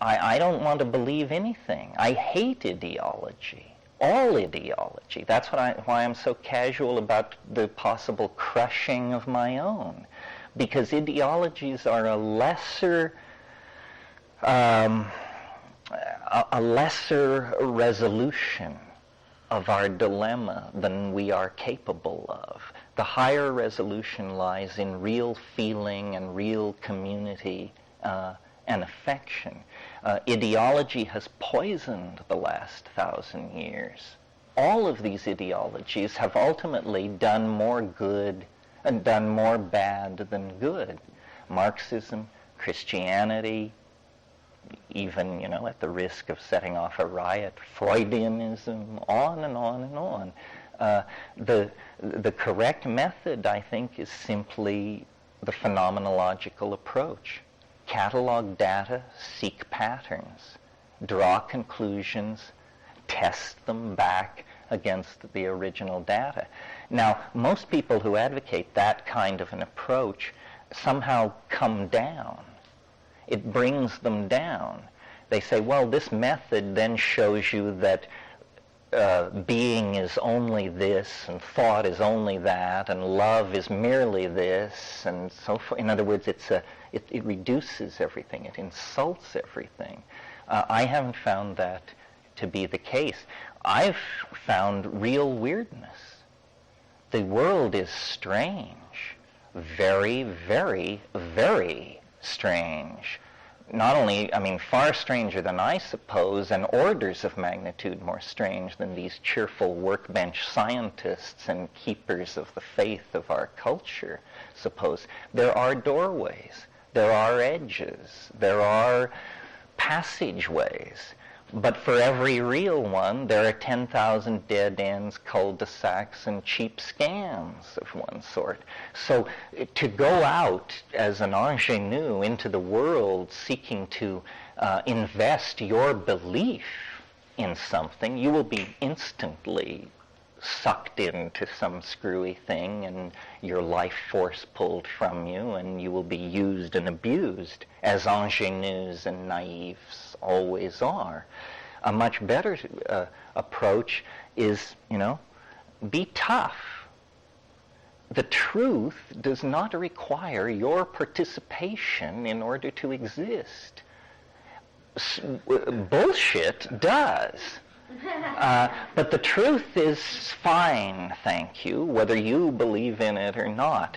I don't want to believe anything. I hate ideology, all ideology. That's why I'm so casual about the possible crushing of my own, because ideologies are a lesser resolution of our dilemma than we are capable of. The higher resolution lies in real feeling and real community and affection. Ideology has poisoned the last 1,000 years. All of these ideologies have ultimately done more good and done more bad than good. Marxism, Christianity, even, at the risk of setting off a riot, Freudianism, on and on and on. The correct method, I think, is simply the phenomenological approach. Catalog data, seek patterns, draw conclusions, test them back against the original data. Now, most people who advocate that kind of an approach somehow come down. It brings them down. They say, well, this method then shows you that being is only this, and thought is only that, and love is merely this, and so forth. In other words, it reduces everything. It insults everything. I haven't found that to be the case. I've found real weirdness. The world is strange. Very, very, very strange. Not only, far stranger than I suppose, and orders of magnitude more strange than these cheerful workbench scientists and keepers of the faith of our culture suppose. There are doorways, there are edges, there are passageways. But for every real one, there are 10,000 dead ends, cul-de-sacs, and cheap scams of one sort. So to go out as an ingenue into the world seeking to invest your belief in something, you will be instantly sucked into some screwy thing and your life force pulled from you, and you will be used and abused, as ingenues and naives always are. A much better approach is, be tough. The truth does not require your participation in order to exist. Bullshit does. But the truth is fine, thank you, whether you believe in it or not.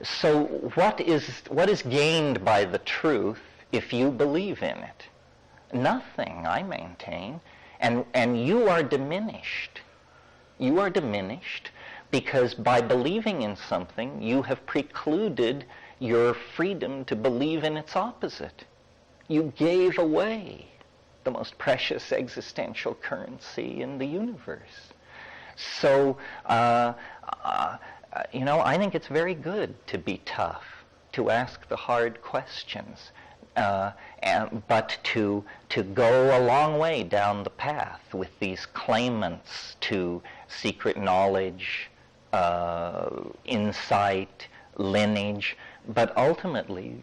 So what is gained by the truth if you believe in it? Nothing, I maintain. And you are diminished. You are diminished because by believing in something, you have precluded your freedom to believe in its opposite. You gave away the most precious existential currency in the universe. So, I think it's very good to be tough, to ask the hard questions, but to go a long way down the path with these claimants to secret knowledge, insight, lineage, but ultimately,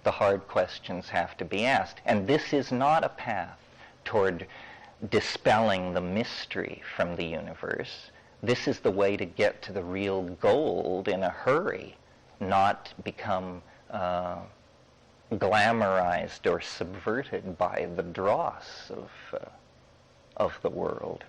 the hard questions have to be asked. And this is not a path toward dispelling the mystery from the universe. This is the way to get to the real gold in a hurry, not become glamorized or subverted by the dross of the world.